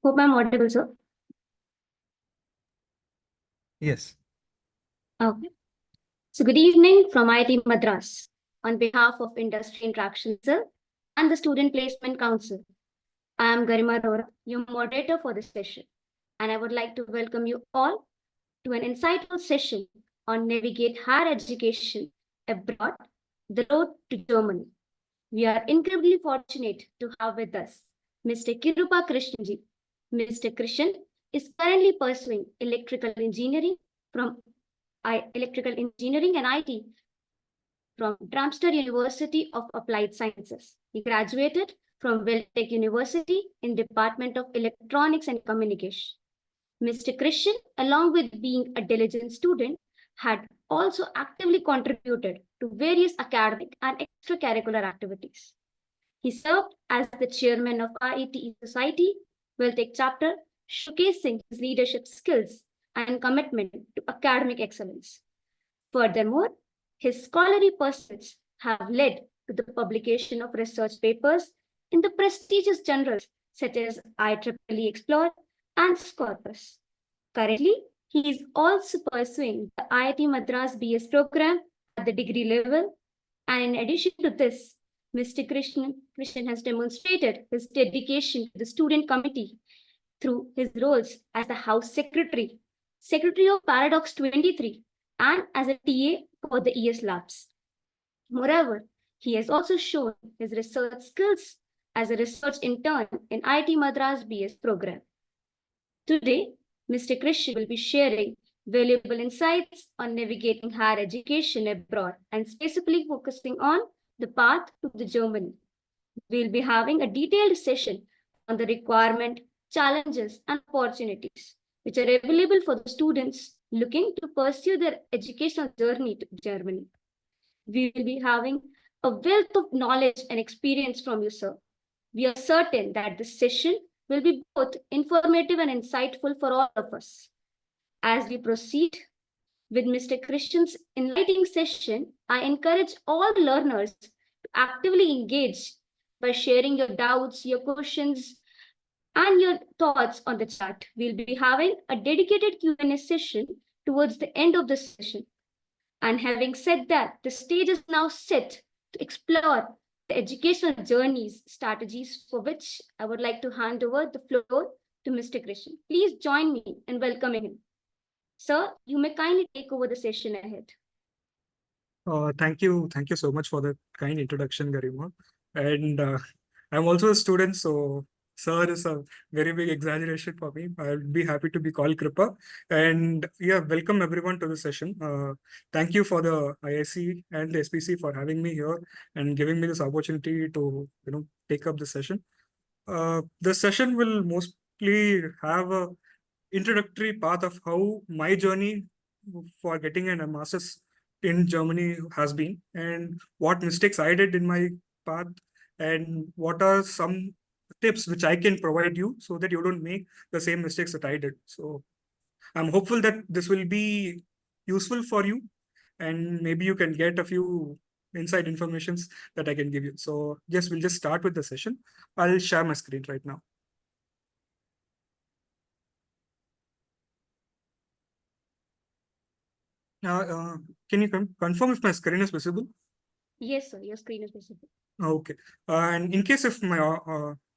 Hope I'm audible, sir. Yes. Okay. So good evening from IIT Madras. On behalf of Industry Interaction Cell and the Student Placement Council, I am Garima Rora, your moderator for this session. And I would like to welcome you all to an insightful session on navigate higher education abroad, the road to Germany. We are incredibly fortunate to have with us Mr. Kirupa Krishnanji. Mr. Krishan is currently pursuing electrical engineering and IT from Darmstadt University of Applied Sciences. He graduated from Tech University in Department of Electronics and Communication. Mr. Christian, along with being a diligent student, had also actively contributed to various academic and extracurricular activities. He served as the chairman of IIT Society Tech chapter, showcasing his leadership skills and commitment to academic excellence. Furthermore, his scholarly pursuits have led to the publication of research papers in the prestigious journals such as IEEE Explore and Scopus. Currently, he is also pursuing the IIT Madras BS program at the degree level. And in addition to this, Mr. Krishnan has demonstrated his dedication to the student committee through his roles as the House Secretary, Secretary of Paradox 23, and as a TA for the ES Labs. Moreover, he has also shown his research skills as a research intern in IIT Madras BS program. Today, Mr. Krishnan will be sharing valuable insights on navigating higher education abroad and specifically focusing on the path to the Germany. We'll be having a detailed session on the requirement, challenges, and opportunities which are available for the students looking to pursue their educational journey to Germany. We will be having a wealth of knowledge and experience from you, sir. We are certain that this session will be both informative and insightful for all of us. As we proceed with Mr. Christian's enlightening session, I encourage all learners to actively engage by sharing your doubts, your questions, and your thoughts on the chat. We'll be having a dedicated Q&A session towards the end of the session. And having said that, the stage is now set to explore the educational journeys, strategies for which I would like to hand over the floor to Mr. Christian. Please join me in welcoming him. Sir, you may kindly take over the session ahead. Thank you. Thank you so much for that kind introduction, Garima. And I'm also a student, so sir is a very big exaggeration for me. I'll be happy to be called Kripa. And yeah, welcome everyone to the session. Thank you for the IIC and the SPC for having me here and giving me this opportunity to take up the session. The session will mostly have a introductory path of how my journey for getting a master's in Germany has been, and what mistakes I did in my path, and what are some tips which I can provide you so that you don't make the same mistakes that I did. So I'm hopeful that this will be useful for you, and maybe you can get a few inside informations that I can give you. So yes, we'll just start with the session. I'll share my screen right now. Can you confirm if my screen is visible? Yes, sir, your screen is visible. Okay. And in case if my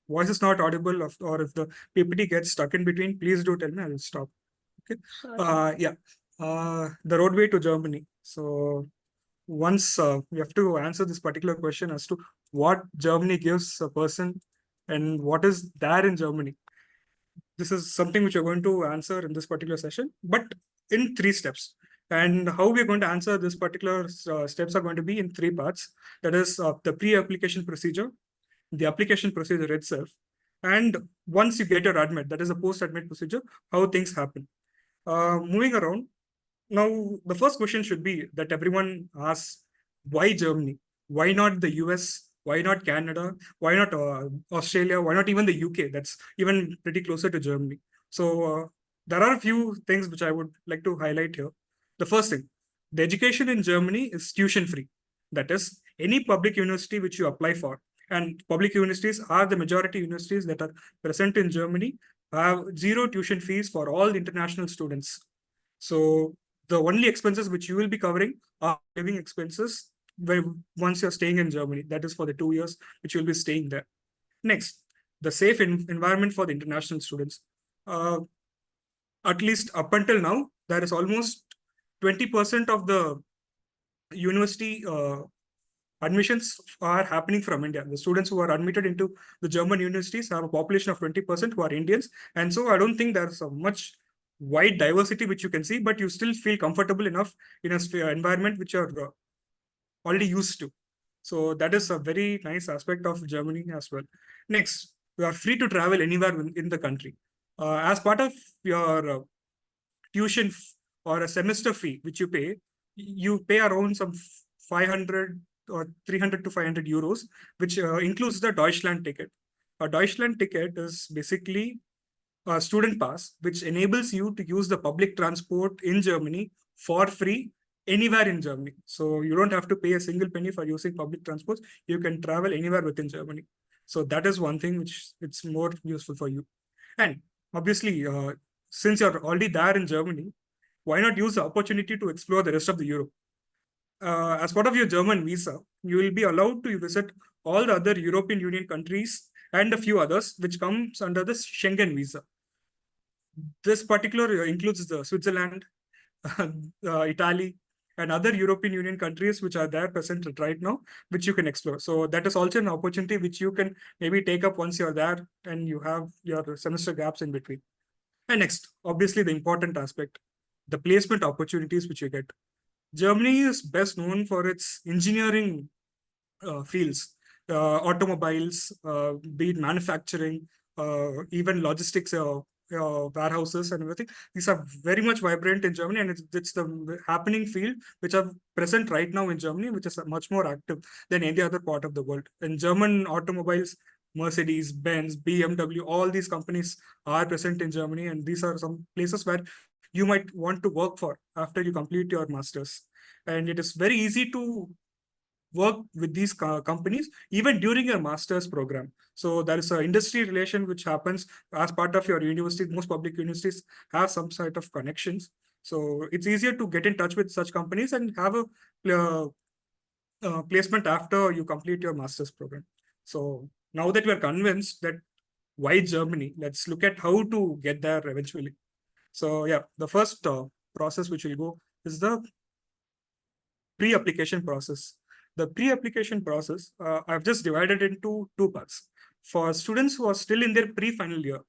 voice is not audible or if the PPT gets stuck in between, please do tell me, I'll stop. Okay. Sure. Yeah. The roadway to Germany. So once we have to answer this particular question as to what Germany gives a person and what is there in Germany. This is something which we're going to answer in this particular session, but in 3 steps. And how we're going to answer this particular steps are going to be in 3 parts. That is the pre-application procedure, the application procedure itself, and once you get your admit, that is a post-admit procedure, how things happen. Moving around, now the first question should be that everyone asks, why Germany? Why not the US? Why not Canada? Why not Australia? Why not even the UK? That's even pretty closer to Germany. So there are a few things which I would like to highlight here. The first thing, the education in Germany is tuition free. That is, any public university which you apply for, and public universities are the majority universities that are present in Germany, have zero tuition fees for all the international students. So the only expenses which you will be covering are living expenses where once you're staying in Germany. That is for the 2 years which you'll be staying there. Next, the safe environment for the international students. Uh, at least up until now, there is almost 20% of the university admissions are happening from India. The students who are admitted into the German universities have a population of 20% who are Indians. And so I don't think there's a much wide diversity which you can see, but you still feel comfortable enough in a environment which you're already used to. So that is a very nice aspect of Germany as well. Next, you are free to travel anywhere in the country. As part of your tuition or a semester fee which you pay around some 500 or 300 to 500 euros, which includes the Deutschland ticket. A Deutschland ticket is basically a student pass, which enables you to use the public transport in Germany for free anywhere in Germany. So you don't have to pay a single penny for using public transport. You can travel anywhere within Germany. So that is one thing which it's more useful for you. And obviously, since you're already there in Germany, why not use the opportunity to explore the rest of the Europe? As part of your German visa, you will be allowed to visit all the other European Union countries and a few others, which comes under the Schengen visa. This particular includes the Switzerland, Italy, and other European Union countries which are there present right now, which you can explore. So that is also an opportunity which you can maybe take up once you're there and you have your semester gaps in between. And next, obviously the important aspect, the placement opportunities which you get. Germany is best known for its engineering fields, automobiles, be it manufacturing, even logistics, warehouses and everything. These are very much vibrant in Germany, and it's the happening field which are present right now in Germany, which is much more active than any other part of the world. In German automobiles, Mercedes, Benz, BMW, all these companies are present in Germany, and these are some places where you might want to work for after you complete your masters. And it is very easy to work with these companies even during your master's program. So there is an industry relation which happens as part of your university. Most public universities have some sort of connections. So it's easier to get in touch with such companies and have a placement after you complete your master's program. So now that we are convinced that why Germany, let's look at how to get there eventually. So yeah, the first process which will go is the pre-application process. The pre-application process, I've just divided into two parts. For students who are still in their pre-final year,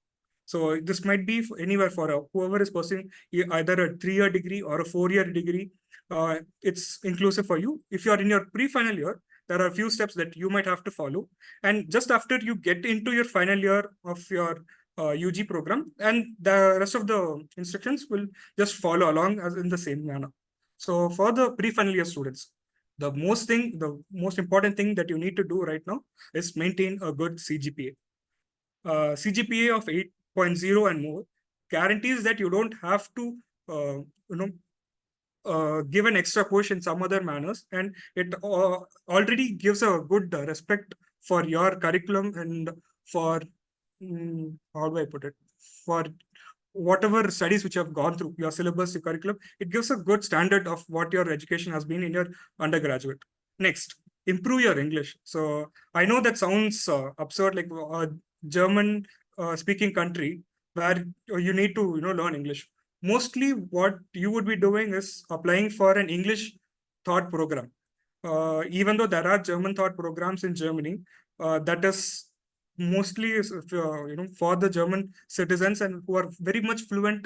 so this might be anywhere for whoever is pursuing either a 3-year degree or a 4-year degree, it's inclusive for you. If you are in your pre-final year, there are a few steps that you might have to follow. And just after you get into your final year of your UG program, and the rest of the instructions will just follow along as in the same manner. So for the pre-final year students, the most important thing that you need to do right now is maintain a good CGPA. CGPA of 8.0 and more guarantees that you don't have to, give an extra push in some other manners, and it already gives a good respect for your curriculum and for how do I put it, for whatever studies which you have gone through, your syllabus, your curriculum. It gives a good standard of what your education has been in your undergraduate. Next, improve your English. So I know that sounds absurd, like a German speaking country where you need to learn English. Mostly what you would be doing is applying for an English thought program. Even though there are German thought programs in Germany, that is mostly for the German citizens and who are very much fluent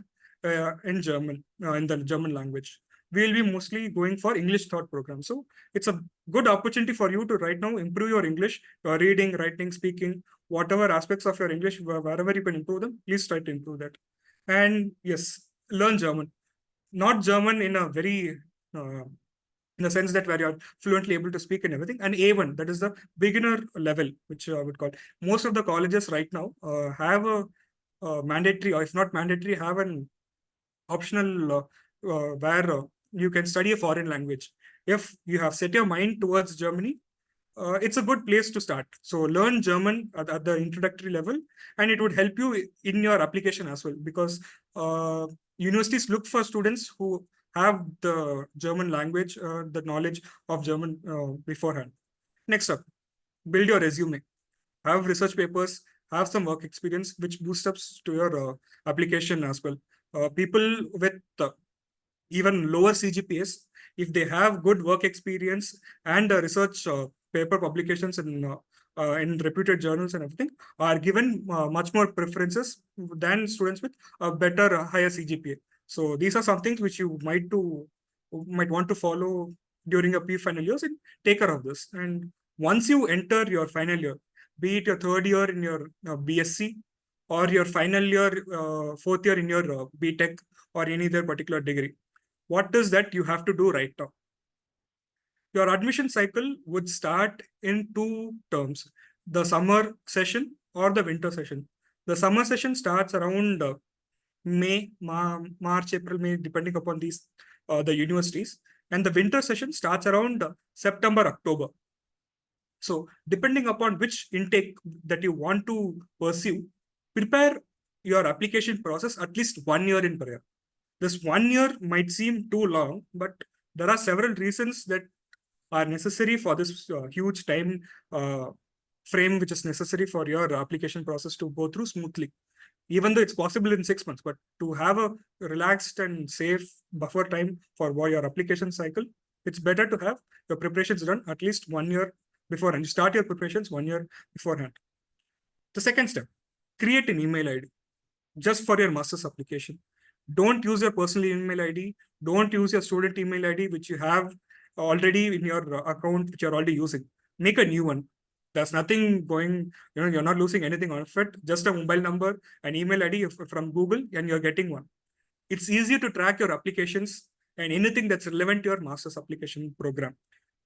in German, in the German language. We will be mostly going for English thought program. So it's a good opportunity for you to right now improve your English, your reading, writing, speaking, whatever aspects of your English, wherever you can improve them, please try to improve that. And yes, learn German. Not German in a very in the sense that where you're fluently able to speak and everything. And A1, that is the beginner level, which I would call. Most of the colleges right now have a mandatory, or if not mandatory, have an optional where you can study a foreign language. If you have set your mind towards Germany, it's a good place to start. So learn German at the introductory level, and it would help you in your application as well, because universities look for students who have the German language, the knowledge of German beforehand. Next up, build your resume. Have research papers, have some work experience, which boosts up to your application as well. People with even lower CGPAs, if they have good work experience and research paper publications in reputed journals and everything, are given much more preferences than students with a better, higher CGPA. So these are some things which you might want to follow during your pre-final years, and take care of this. And once you enter your final year, be it your third year in your BSc, or your final year, fourth year in your BTech, or any other particular degree, what is that you have to do right now? Your admission cycle would start in two terms: the summer session or the winter session. The summer session starts around March, April, May, depending upon the universities. And the winter session starts around September, October. So depending upon which intake that you want to pursue, prepare your application process at least 1 year in prayer. This 1 year might seem too long, but there are several reasons that are necessary for this huge time frame, which is necessary for your application process to go through smoothly. Even though it's possible in 6 months, but to have a relaxed and safe buffer time for your application cycle, it's better to have your preparations done at least 1 year beforehand. You start your preparations 1 year beforehand. The second step, create an email ID just for your master's application. Don't use your personal email ID. Don't use your student email ID, which you have already in your account, which you're already using. Make a new one. There's nothing going, you're not losing anything on it. Just a mobile number, an email ID from Google, and you're getting one. It's easier to track your applications and anything that's relevant to your master's application program.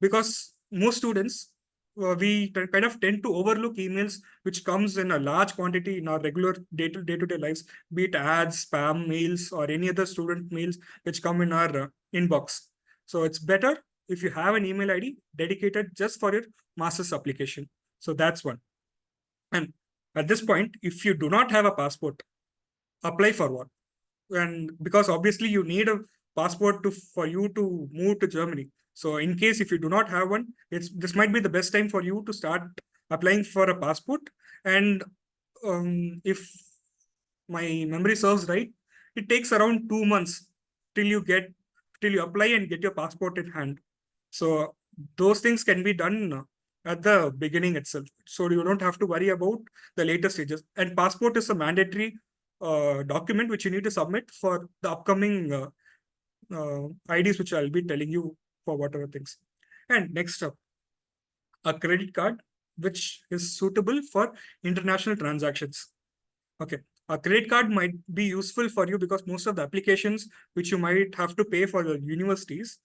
Because most students, we kind of tend to overlook emails which comes in a large quantity in our regular day-to-day lives, be it ads, spam mails, or any other student mails which come in our inbox. So it's better if you have an email ID dedicated just for your master's application. So that's one. And at this point, if you do not have a passport, apply for one. And because obviously you need a passport for you to move to Germany. So in case if you do not have one, this might be the best time for you to start applying for a passport. And if my memory serves right, it takes around 2 months till you apply and get your passport in hand. So those things can be done at the beginning itself. So you don't have to worry about the later stages. And passport is a mandatory document which you need to submit for the upcoming IDs, which I'll be telling you for whatever things. And next up, a credit card which is suitable for international transactions. Okay. A credit card might be useful for you because most of the applications which you might have to pay for the universities,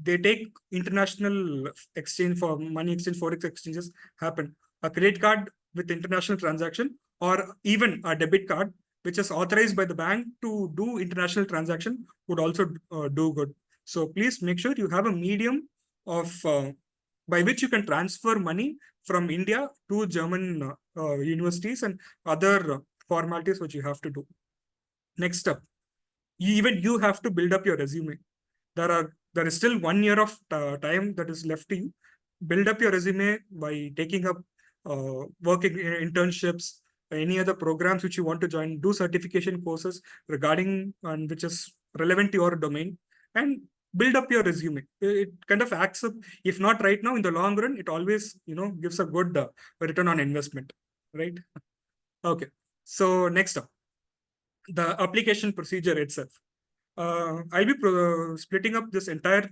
they take international exchange for money exchange, forex exchanges happen. A credit card with international transaction, or even a debit card which is authorized by the bank to do international transaction, would also do good. So please make sure you have a medium of by which you can transfer money from India to German universities and other formalities which you have to do. Next up, even you have to build up your resume. There is still 1 year of time that is left to you. Build up your resume by taking up working internships, any other programs which you want to join, do certification courses regarding and which is relevant to your domain, and build up your resume. It kind of acts up, if not right now, in the long run, it always gives a good return on investment, right? Okay. So next up, the application procedure itself. I'll be splitting up this entire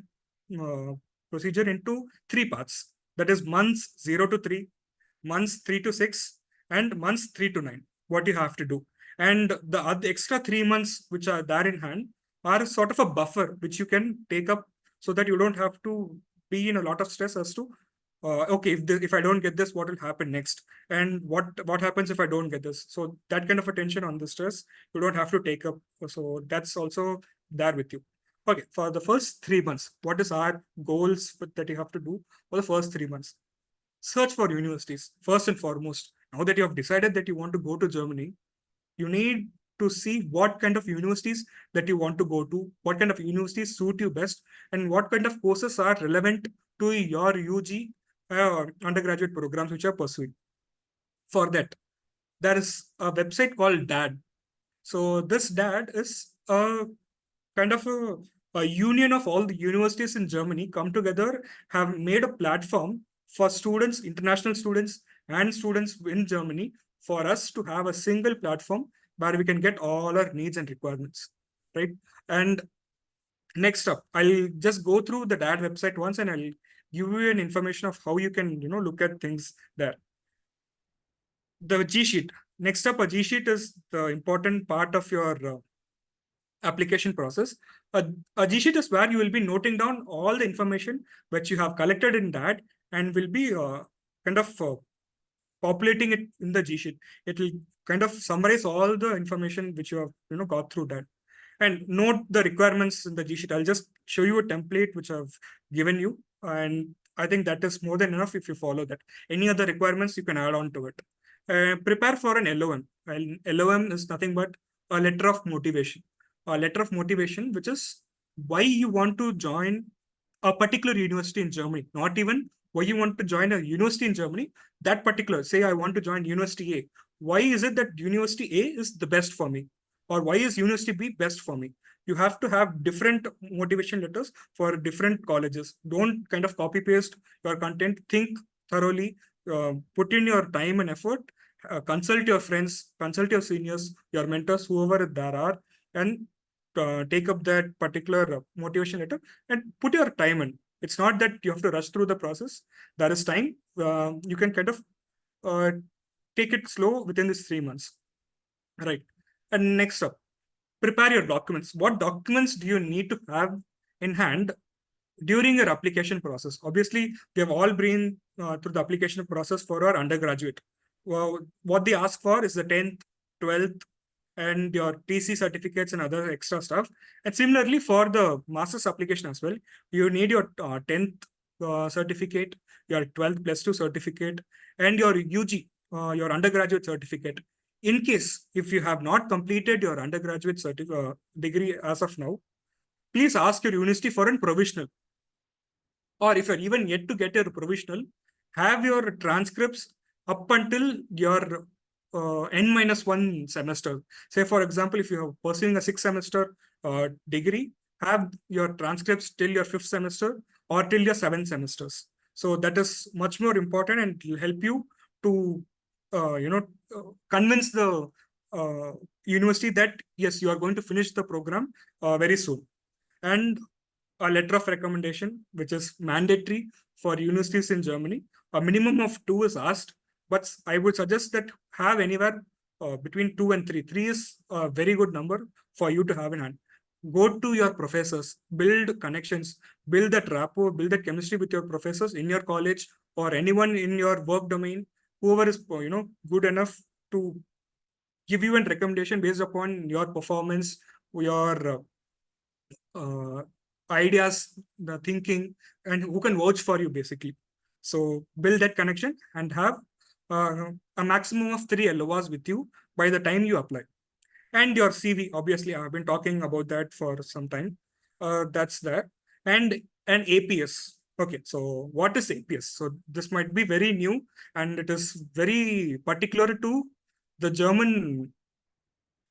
uh, procedure into 3 parts. That is months 0 to 3, months 3 to 6, and months 3 to 9. What you have to do. And the extra 3 months which are there in hand are sort of a buffer which you can take up, so that you don't have to be in a lot of stress as to okay, if I don't get this, what will happen next, and what happens if I don't get this. So that kind of attention on the stress you don't have to take up. So that's also there with you. Okay, for the first 3 months, what is our goals that you have to do for the first 3 months? search for universities first and foremost. Now that you have decided that you want to go to Germany, you need to see what kind of universities that you want to go to, what kind of universities suit you best, and what kind of courses are relevant to your UG undergraduate programs which you are pursuing. For that, there is a website called DAD. So this DAD is a kind of a union of all the universities in Germany come together, have made a platform for students, international students, and students in Germany, for us to have a single platform where we can get all our needs and requirements, right? And next up, I'll just go through the DAD website once, and I'll give you an information of how you can, look at things there. The G sheet. Next up, a G sheet is the important part of your application process. A G sheet is where you will be noting down all the information which you have collected in that, and will be kind of populating it in the G sheet. It will kind of summarize all the information which you have got through that, and note the requirements in the G sheet. I'll just show you a template which I've given you, and I think that is more than enough if you follow that. Any other requirements you can add on to it. Prepare for an LOM. And LOM is nothing but a letter of motivation. A letter of motivation, which is why you want to join a particular university in Germany, not even why you want to join a university in Germany, that particular, say I want to join University A. Why is it that University A is the best for me? Or why is University B best for me? You have to have different motivation letters for different colleges. Don't kind of copy paste your content. Think thoroughly, put in your time and effort, consult your friends, consult your seniors, your mentors, whoever there are, and take up that particular motivation letter and put your time in. It's not that you have to rush through the process. There is time. You can kind of uh, take it slow within these 3 months. Right. And next up, prepare your documents. What documents do you need to have in hand during your application process? Obviously, we have all been through the application process for our undergraduate. Well, what they ask for is the 10th, 12th, and your TC certificates and other extra stuff. And similarly, for the master's application as well, you need your 10th certificate, your 12th plus 2 certificate, and your UG, your undergraduate certificate. In case if you have not completed your undergraduate degree as of now, please ask your university for a provisional. Or if you're even yet to get your provisional, have your transcripts up until your N-1 semester. Say, for example, if you're pursuing a 6 semester degree, have your transcripts till your 5th semester or till your 7th semesters. So that is much more important, and it will help you to, convince the university that yes, you are going to finish the program very soon. And a letter of recommendation, which is mandatory for universities in Germany. A minimum of 2 is asked, but I would suggest that have anywhere between 2 and 3. 3 is a very good number for you to have in hand. Go to your professors, build connections, build that rapport, build that chemistry with your professors in your college or anyone in your work domain, whoever is good enough to give you a recommendation based upon your performance, your ideas, the thinking, and who can vouch for you basically. So build that connection and have a maximum of 3 LOAs with you by the time you apply. And your CV, obviously, I've been talking about that for some time. That's there. And an APS. Okay, so what is APS? So this might be very new, and it is very particular to the German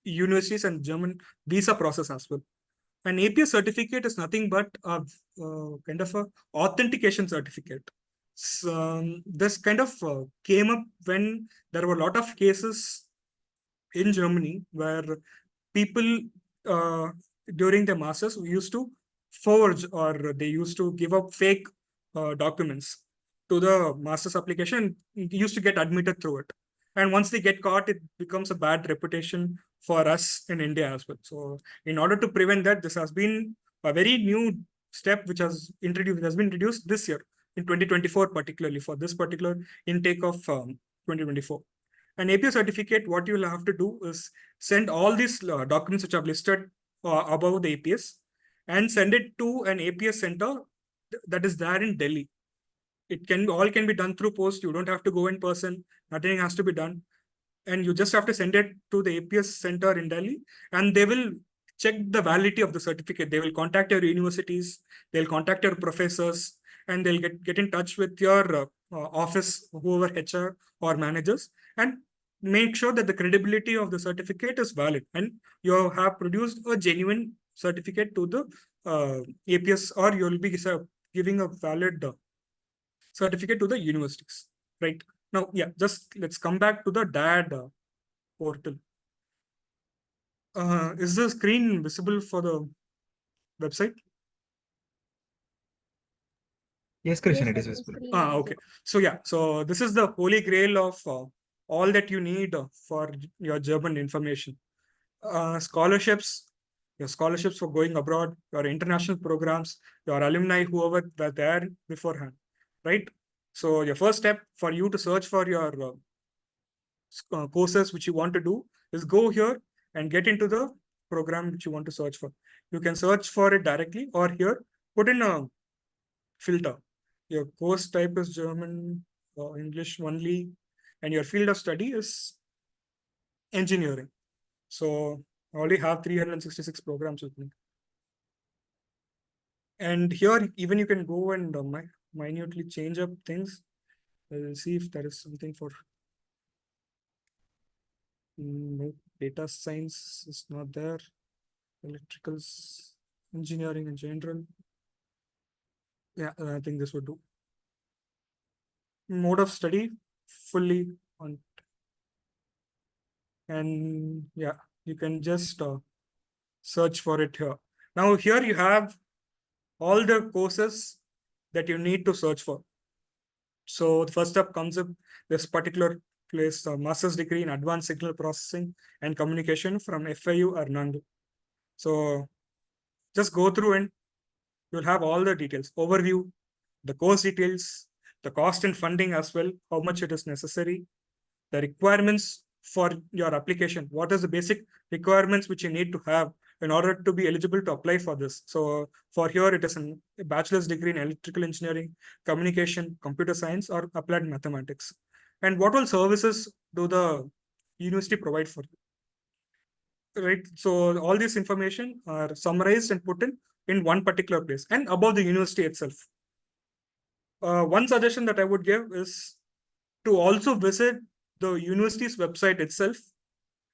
universities and German visa process as well. An APS certificate is nothing but a kind of a authentication certificate. So, this kind of came up when there were a lot of cases in Germany where people during their masters used to forge, or they used to give up fake documents to the master's application, used to get admitted through it. And once they get caught, it becomes a bad reputation for us in India as well. So in order to prevent that, this has been a very new step which has been introduced this year in 2024, particularly for this particular intake of 2024. An APS certificate, what you will have to do is send all these documents which I've listed above the APS and send it to an APS center that is there in Delhi. all can be done through post. You don't have to go in person. Nothing has to be done. And you just have to send it to the APS center in Delhi, and they will check the validity of the certificate. They will contact your universities, they'll contact your professors, and they'll get in touch with your office, whoever HR or managers, and make sure that the credibility of the certificate is valid and you have produced a genuine certificate to the APS, or you'll be giving a valid certificate to the universities, right? Now, yeah, just let's come back to the DAD portal. Is the screen visible for the website? Yes, Krishan, Yes, it sir, is the visible. screen is Okay. visible. So yeah, so this is the holy grail of all that you need for your German information. Scholarships, your scholarships for going abroad, your international programs, your alumni, whoever were there beforehand, right? So your first step for you to search for your courses which you want to do is go here and get into the program which you want to search for. You can search for it directly, or here put in a filter. Your course type is German or English only, and your field of study is engineering. So I already have 366 programs with me. And here, even you can go and minutely change up things. We'll see if there is something for no, data science is not there. Electricals, engineering in general. Yeah, I think this would do. Mode of study, fully on. And yeah, you can just search for it here. Now here you have all the courses that you need to search for. So the first up comes up this particular place, master's degree in advanced signal processing and communication from FIU Erlangen. So just go through and you'll have all the details, overview, the course details, the cost and funding as well, how much it is necessary, the requirements for your application. What is the basic requirements which you need to have in order to be eligible to apply for this? So for here, it is a bachelor's degree in electrical engineering, communication, computer science, or applied mathematics. And what all services do the university provide for you? Right. So all this information are summarized and put in one particular place and above the university itself. One suggestion that I would give is to also visit the university's website itself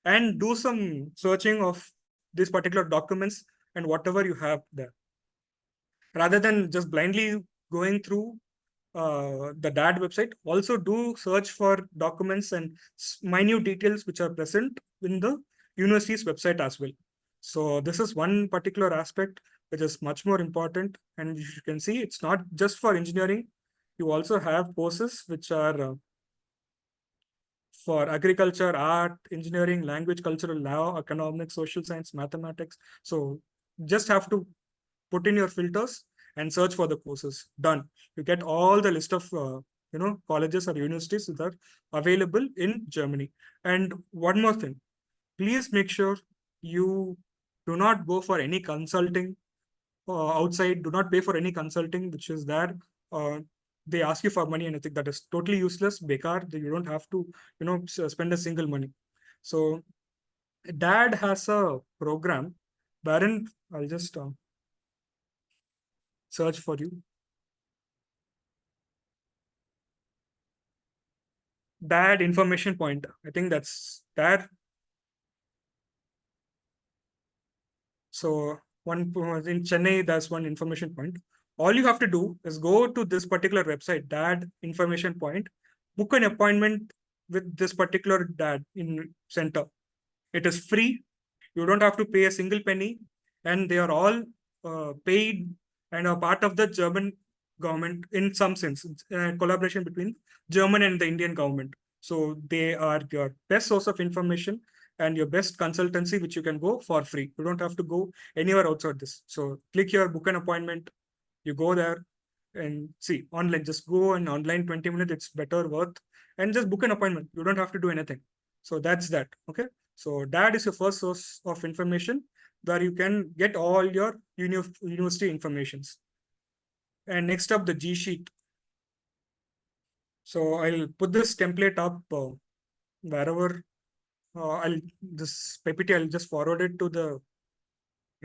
and do some searching of these particular documents and whatever you have there, rather than just blindly going through the DAD website. Also do search for documents and minute details which are present in the university's website as well. So this is one particular aspect which is much more important, and you can see it's not just for engineering. You also have courses which are for agriculture, art, engineering, language, cultural, law, economics, social science, mathematics. So just have to put in your filters and search for the courses. Done. You get all the list of colleges or universities that are available in Germany. And one more thing, please make sure you do not go for any consulting outside. Do not pay for any consulting which is there. Uh, they ask you for money, and I think that is totally useless, bekar. You don't have to, spend a single money. So Dad has a program wherein I'll just search for you. Dad information point. I think that's Dad. So one in Chennai, there's one information point. All you have to do is go to this particular website, Dad information point, book an appointment with this particular Dad in center. It is free. You don't have to pay a single penny, and they are all paid and are part of the German government in some sense, collaboration between German and the Indian government. So they are your best source of information and your best consultancy, which you can go for free. You don't have to go anywhere outside this. So click here, book an appointment. You go there and see online. Just go and online 20 minutes. It's better worth, and just book an appointment. You don't have to do anything. So that's that. Okay. So that is your first source of information where you can get all your university informations. And next up, the G sheet. So I'll put this template up wherever this PPT, I'll just forward it to the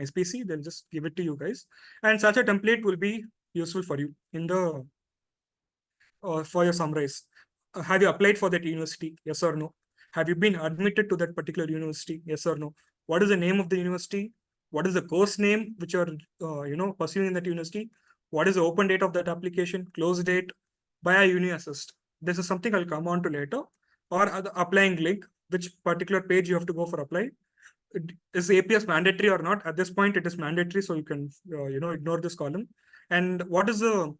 SPC, they'll just give it to you guys. And such a template will be useful for you in the for your summarize. Have you applied for that university? Yes or no? Have you been admitted to that particular university? Yes or no? What is the name of the university? What is the course name which you're pursuing in that university? What is the open date of that application? Close date? By a uni assist. This is something I'll come on to later. Or the applying link, which particular page you have to go for apply. Is APS mandatory or not? At this point, it is mandatory, so you can ignore this column. And what is the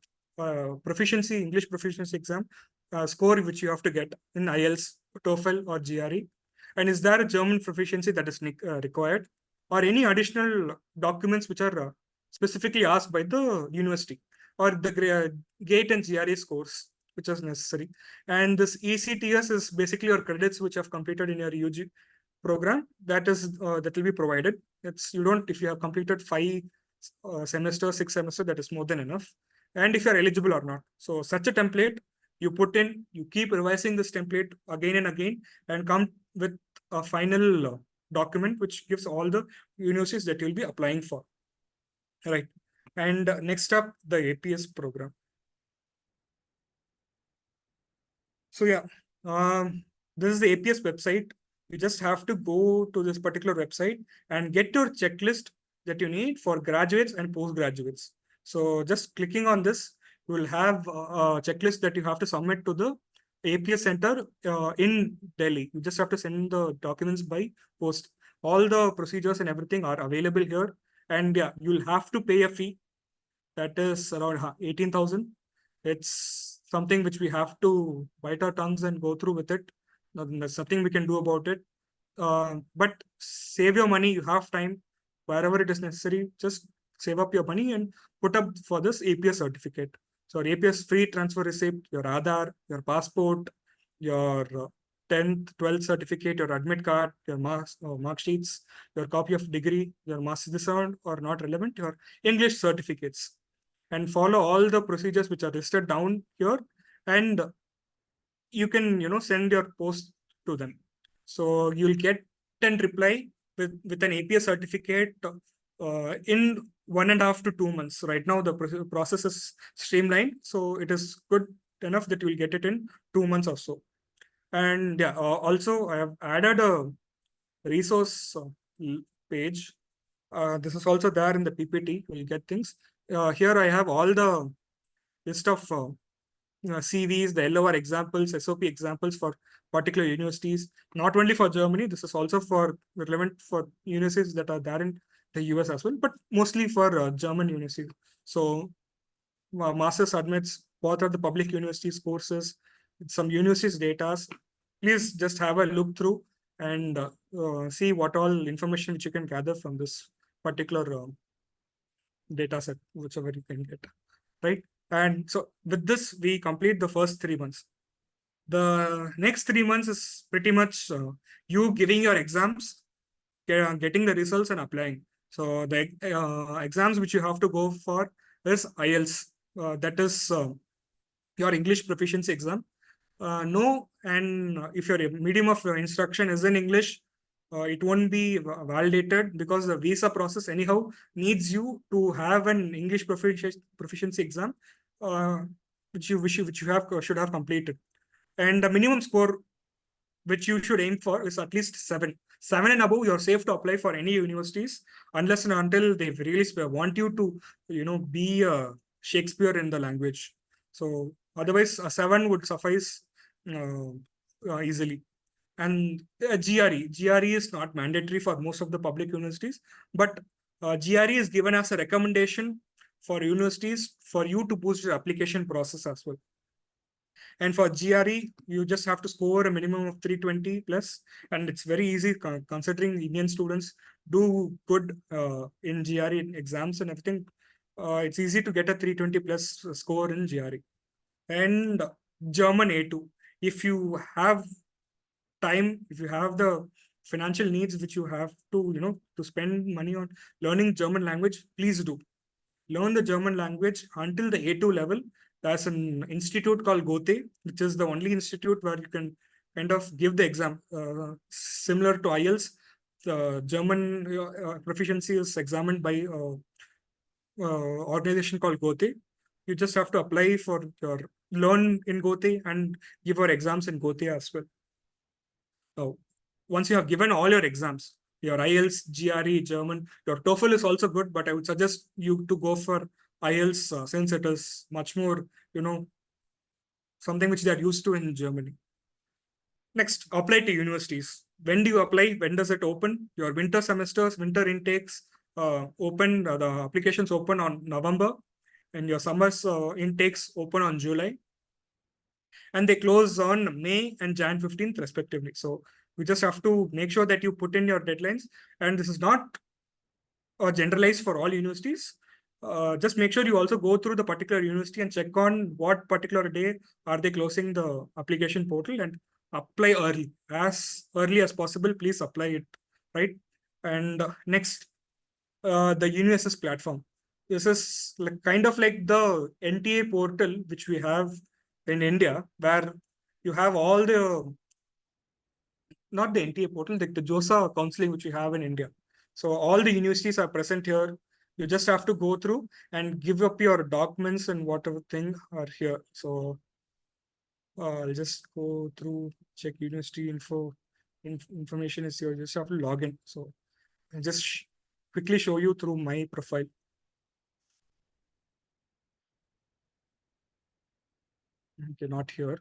proficiency, English proficiency exam score which you have to get in IELTS, TOEFL, or GRE? And is there a German proficiency that is required, or any additional documents which are specifically asked by the university, or the GATE and GRE scores which is necessary? And this ECTS is basically your credits which have completed in your UG program that will be provided. It's you don't if you have completed 5 semesters, 6 semesters, that is more than enough. And if you're eligible or not. So such a template you put in, you keep revising this template again and again, and come with a final document which gives all the universities that you'll be applying for. Right. And next up, the APS program. So yeah, this is the APS website. You just have to go to this particular website and get your checklist that you need for graduates and postgraduates. So just clicking on this, you will have a checklist that you have to submit to the APS center in Delhi. You just have to send the documents by post. All the procedures and everything are available here. And yeah, you'll have to pay a fee that is around 18,000. It's something which we have to bite our tongues and go through with it. There's nothing we can do about it. But save your money. You have time. Wherever it is necessary, just save up your money and put up for this APS certificate. So APS free transfer receipt, your Aadhaar, your passport, your 10th, 12th certificate, your admit card, your mark sheets, your copy of degree, your master's discount or not relevant, your English certificates, and follow all the procedures which are listed down here. And you can send your post to them. So you'll get an reply with an APS certificate in 1.5 to 2 months. Right now, the process is streamlined. So it is good enough that you'll get it in 2 months or so. And yeah, also I have added a resource page. This is also there in the PPT. You'll get things. Here I have all the list of CVs, the LOR examples, SOP examples for particular universities, not only for Germany, this is also for relevant for universities that are there in the US as well, but mostly for German universities. So masters admits, what are the public universities courses, some universities data. Please just have a look through and see what all information which you can gather from this particular data set, whichever you can get, right? And so with this, we complete the first 3 months. The next 3 months is pretty much you giving your exams, getting the results and applying. So the exams which you have to go for is IELTS. That is your English proficiency exam. No, and if your medium of instruction is in English, it won't be validated because the visa process anyhow needs you to have an English proficiency exam, which you should have completed. And the minimum score which you should aim for is at least 7. 7 and above, you're safe to apply for any universities, unless and until they really want you to, be Shakespeare in the language. So otherwise, a 7 would suffice easily. And GRE is not mandatory for most of the public universities, but GRE is given as a recommendation for universities for you to boost your application process as well. And for GRE, you just have to score a minimum of 320 plus, and it's very easy considering Indian students do good in GRE exams and everything. It's easy to get a 320 plus score in GRE. And German A2. If you have time, if you have the financial needs which you have to spend money on learning German language, please do. Learn the German language until the A2 level. there's an institute called Gote, which is the only institute where you can kind of give the exam. Similar to IELTS, the German proficiency is examined by organization called Gote. You just have to apply for your learn in Gote and give your exams in Gote as well. So once you have given all your exams, your IELTS, GRE, German, your TOEFL is also good, but I would suggest you to go for IELTS since it is much more, something which they are used to in Germany. Next, apply to universities. When do you apply? When does it open? Your winter semesters, winter intakes open, the applications open on November, and your summers intakes open on July. And they close on May and Jan 15th, respectively. So you just have to make sure that you put in your deadlines. And this is not generalized for all universities. Just make sure you also go through the particular university and check on what particular day are they closing the application portal, and apply as early as possible. Please apply it, right? And next, the UniSS platform. This is kind of like the NTA portal which we have in India, where you have all the, not the NTA portal, like the JOSA counseling which we have in India. So all the universities are present here. You just have to go through and give up your documents and whatever thing are here. So I'll just go through, check university info. Information is here. You just have to log in. So I'll just quickly show you through my profile. Okay, not here.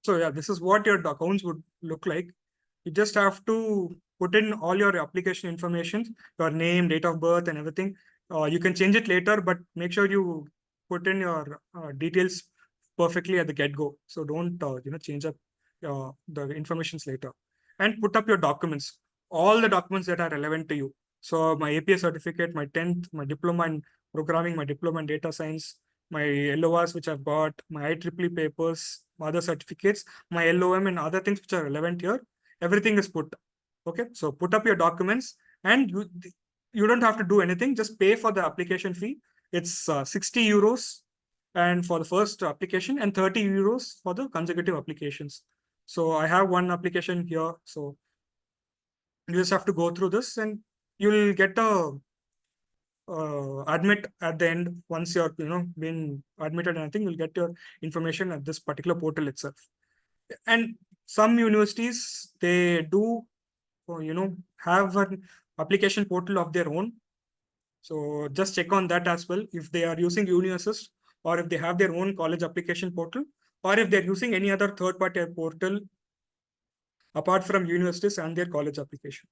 So yeah, this is what your accounts would look like. You just have to put in all your application information, your name, date of birth, and everything. You can change it later, but make sure you put in your details perfectly at the get-go. So don't change up the informations later. And put up your documents, all the documents that are relevant to you. So my APA certificate, my 10th, my diploma in programming, my diploma in data science, my LORs which I've got, my IEEE papers, other certificates, my LOM, and other things which are relevant here. Everything is put. Okay, so put up your documents, and you don't have to do anything. Just pay for the application fee. It's 60 euros, and for the first application, and 30 euros for the consecutive applications. So I have one application here. So you just have to go through this, and you'll get a admit at the end. Once you're been admitted, and I think you'll get your information at this particular portal itself. And some universities, they do have an application portal of their own. So just check on that as well, if they are using UniAssist, or if they have their own college application portal, or if they're using any other third-party portal apart from universities and their college application.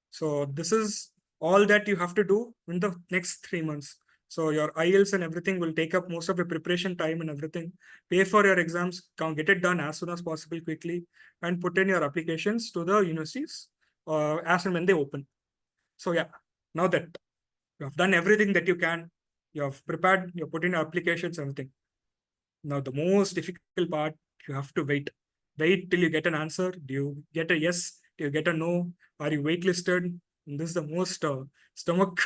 So this is all that you have to do in the next 3 months. So your IELTS and everything will take up most of your preparation time and everything. Pay for your exams, get it done as soon as possible quickly, and put in your applications to the universities as and when they open. So yeah, now that you have done everything that you can, you have prepared, you put in your applications, everything. Now the most difficult part, you have to wait. Wait till you get an answer. Do you get a yes? Do you get a no? Are you waitlisted? And this is the most stomach.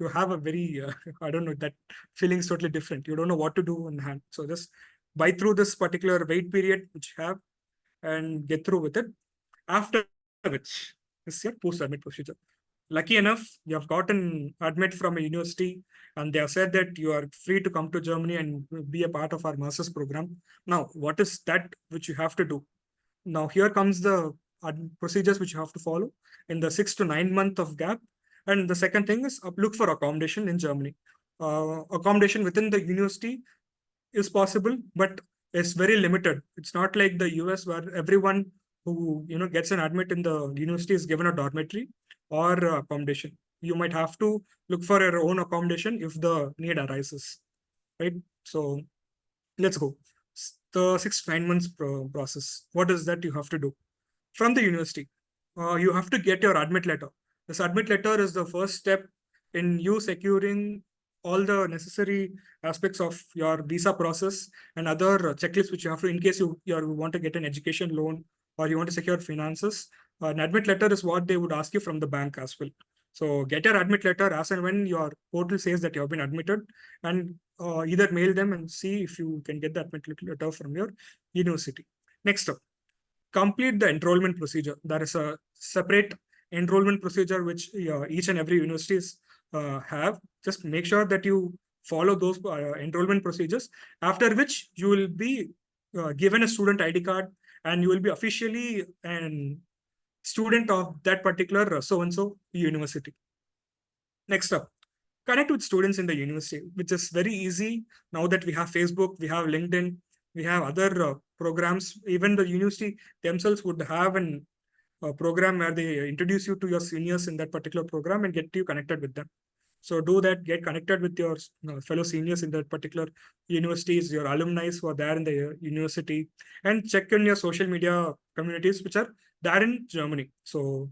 You have a very, I don't know, that feeling is totally different. You don't know what to do in hand. So just bite through this particular wait period which you have and get through with it. After which is your post-admit procedure. Lucky enough, you have gotten admit from a university, and they have said that you are free to come to Germany and be a part of our master's program. Now, what is that which you have to do? Now, here comes the procedures which you have to follow in the 6 to 9 month of gap. And the second thing is look for accommodation in Germany. Accommodation within the university is possible, but it's very limited. It's not like the US where everyone who gets an admit in the university is given a dormitory or accommodation. You might have to look for your own accommodation if the need arises, right? So let's go. The 6 to 9 months process. What is that you have to do? From the university, you have to get your admit letter. This admit letter is the first step in you securing all the necessary aspects of your visa process and other checklists which you have to, in case you want to get an education loan or you want to secure finances. An admit letter is what they would ask you from the bank as well. So get your admit letter as and when your portal says that you have been admitted, and either mail them and see if you can get the admit letter from your university. Next up, complete the enrollment procedure. There is a separate enrollment procedure which each and every universities have. Just make sure that you follow those enrollment procedures, after which you will be given a student ID card and you will be officially an student of that particular so-and-so university. Next up, connect with students in the university, which is very easy now that we have Facebook, we have LinkedIn, we have other programs. Even the university themselves would have a program where they introduce you to your seniors in that particular program and get you connected with them. So do that, get connected with your fellow seniors in that particular universities, your alumni who are there in the university, and check in your social media communities which are there in Germany. So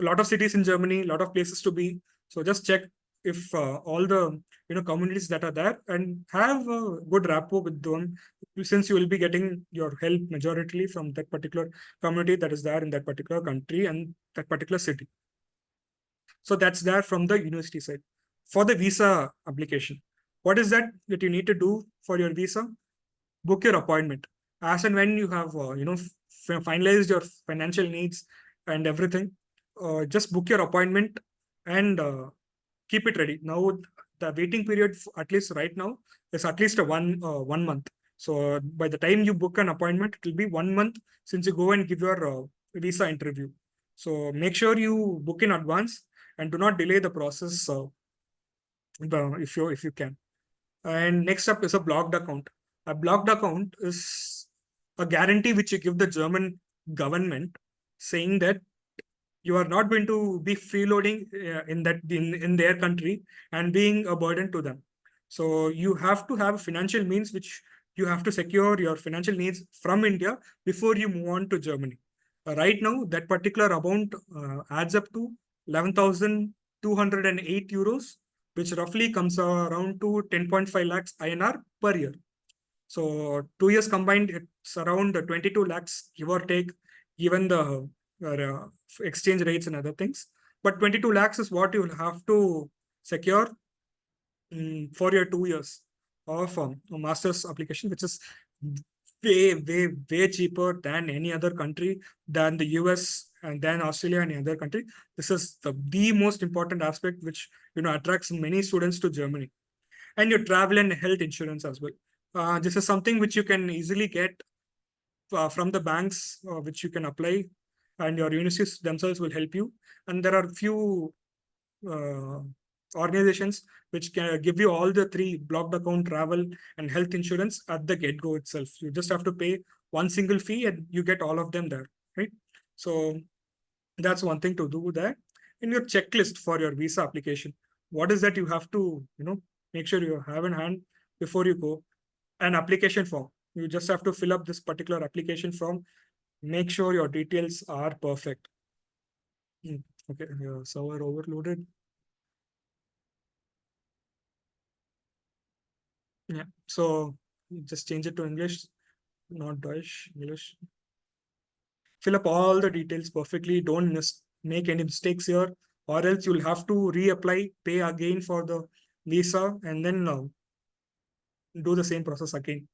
a lot of cities in Germany, a lot of places to be. So just check if all the communities that are there, and have a good rapport with them, since you will be getting your help majority from that particular community that is there in that particular country and that particular city. So that's there from the university side. For the visa application, what is that you need to do for your visa? Book your appointment as and when you have finalized your financial needs and everything. Just book your appointment and keep it ready. Now the waiting period, at least right now, is at least a 1 month. So by the time you book an appointment, it will be 1 month since you go and give your visa interview. So make sure you book in advance and do not delay the process if you can. And next up is a blocked account. A blocked account is a guarantee which you give the German government, saying that you are not going to be freeloading in their country and being a burden to them. So you have to have financial means which you have to secure your financial needs from India before you move on to Germany. Right now, that particular amount adds up to 11,208 euros, which roughly comes around to 10.5 lakhs INR per year. So 2 years combined, it's around 22 lakhs, give or take, given the exchange rates and other things. But 22 lakhs is what you will have to secure for your 2 years of a master's application, which is way cheaper than any other country, than the US and then Australia and any other country. This is the most important aspect which attracts many students to Germany. And your travel and health insurance as well. This is something which you can easily get from the banks, which you can apply, and your universities themselves will help you. And there are few organizations which can give you all the three: blocked account, travel, and health insurance at the get-go itself. You just have to pay one single fee and you get all of them there, right? So that's one thing to do there. In your checklist for your visa application, what is that you have to make sure you have in hand before you go? An application form. You just have to fill up this particular application form. Make sure your details are perfect. Okay, your server overloaded. Yeah, so just change it to English, not Deutsch, English. Fill up all the details perfectly. Don't make any mistakes here, or else you'll have to reapply, pay again for the visa, and then do the same process again.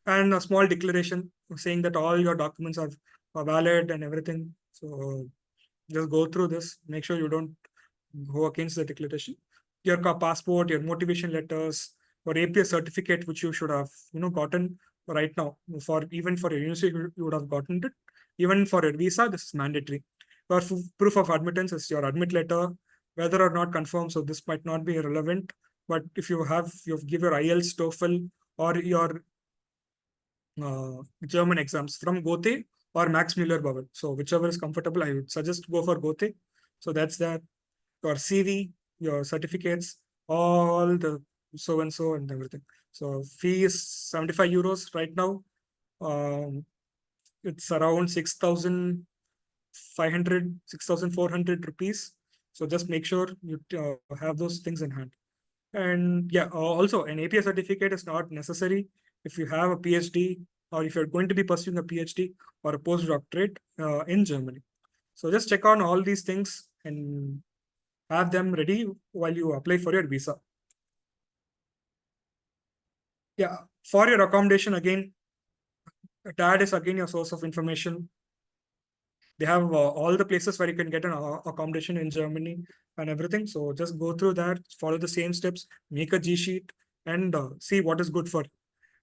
And a small declaration saying that all your documents are valid and everything. So just go through this. Make sure you don't go against the declaration. Your passport, your motivation letters, or APS certificate, which you should have gotten right now. Even for your university, you would have gotten it. Even for your visa, this is mandatory. Your proof of admittance is your admit letter, whether or not confirmed. So this might not be relevant. But if you give your IELTS, TOEFL, or your German exams from Goethe or Max Muller Bubble. So whichever is comfortable, I would suggest go for Goethe. So that's that. Your CV, your certificates, all the so and so and everything. So fee is 75 euros right now. It's around 6,500, 6,400 rupees. So just make sure you have those things in hand. And yeah, also an APA certificate is not necessary if you have a PhD or if you're going to be pursuing a PhD or a postdoctorate in Germany. So just check on all these things and have them ready while you apply for your visa. Yeah, for your accommodation, again, DAD is again your source of information. They have all the places where you can get an accommodation in Germany and everything. So just go through that, follow the same steps, make a G sheet, and see what is good for you.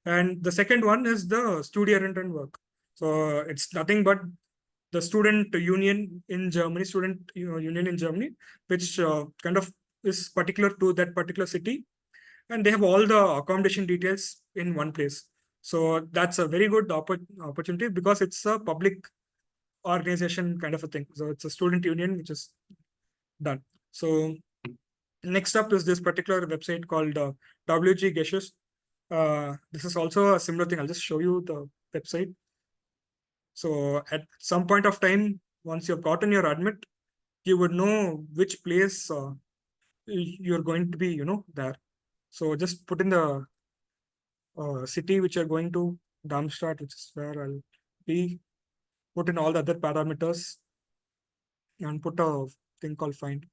And the second one is the student work. So it's nothing but the student union in Germany, union in Germany, which kind of is particular to that particular city, and they have all the accommodation details in one place. So that's a very good opportunity because it's a public organization kind of a thing. So it's a student union which is done. So next up is this particular website called WG Gesches. This is also a similar thing. I'll just show you the website. So at some point of time, once you've gotten your admit, you would know which place you're going to be, there. So just put in the city which you're going to, Darmstadt, which is where I'll be, put in all the other parameters and put a thing called find.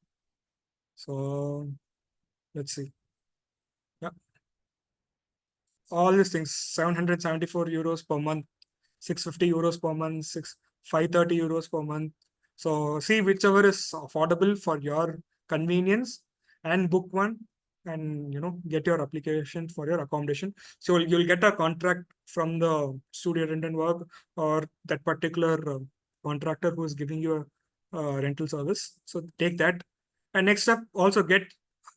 So let's see. Yeah. All these things, 774 euros per month, 650 euros per month, 530 euros per month. So see whichever is affordable for your convenience and book one and get your application for your accommodation. So you'll get a contract from the studio rent and work or that particular contractor who is giving you a rental service. So take that. And next up, also get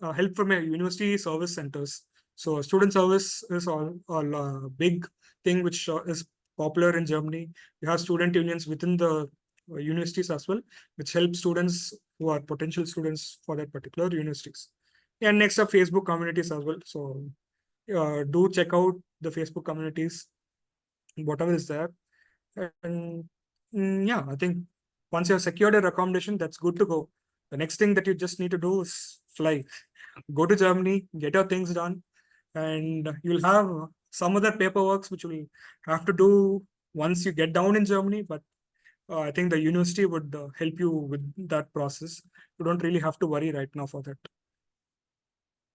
help from your university service centers. So student service is all big thing which is popular in Germany. You have student unions within the universities as well, which help students who are potential students for that particular universities. And next up, Facebook communities as well. So do check out the Facebook communities, whatever is there. And yeah, I think once you have secured your accommodation, that's good to go. The next thing that you just need to do is fly. Go to Germany, get your things done, and you'll have some other paperwork which you'll have to do once you get down in Germany. But I think the university would help you with that process. You don't really have to worry right now for that.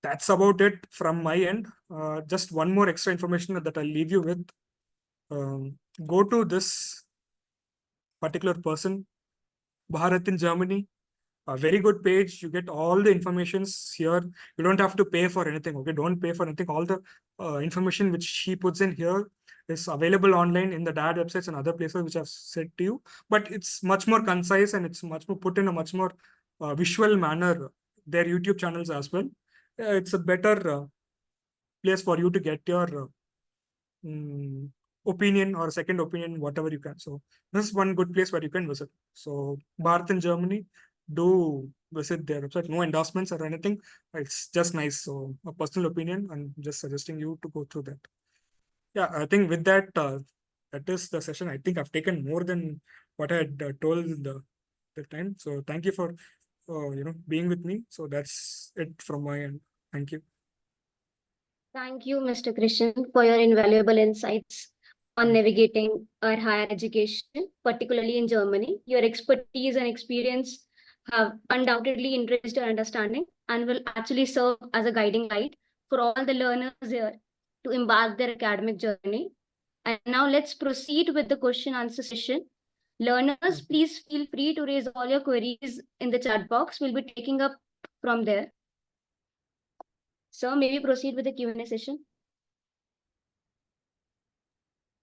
That's about it from my end. Just one more extra information that I'll leave you with. Go to this particular person, Bharat in Germany. A very good page. You get all the informations here. You don't have to pay for anything. Okay, don't pay for anything. All the information which she puts in here is available online in the DAD websites and other places which I've said to you. But it's much more concise and it's much more put in a much more visual manner. Their YouTube channels as well. It's a better place for you to get your opinion or second opinion, whatever you can. So this is one good place where you can visit. So Bharat in Germany, do visit their website. No endorsements or anything. It's just nice. So a personal opinion, I'm just suggesting you to go through that. Yeah, I think with that, that is the session. I think I've taken more than what I had told the time. So thank you for being with me. So that's it from my end. Thank you. Thank you, Mr. Krishan, for your invaluable insights on navigating our higher education, particularly in Germany. Your expertise and experience have undoubtedly enriched our understanding and will actually serve as a guiding light for all the learners here to embark their academic journey. And now let's proceed with the question answer session. Learners, please feel free to raise all your queries in the chat box. We'll be taking up from there. So maybe proceed with the Q&A session.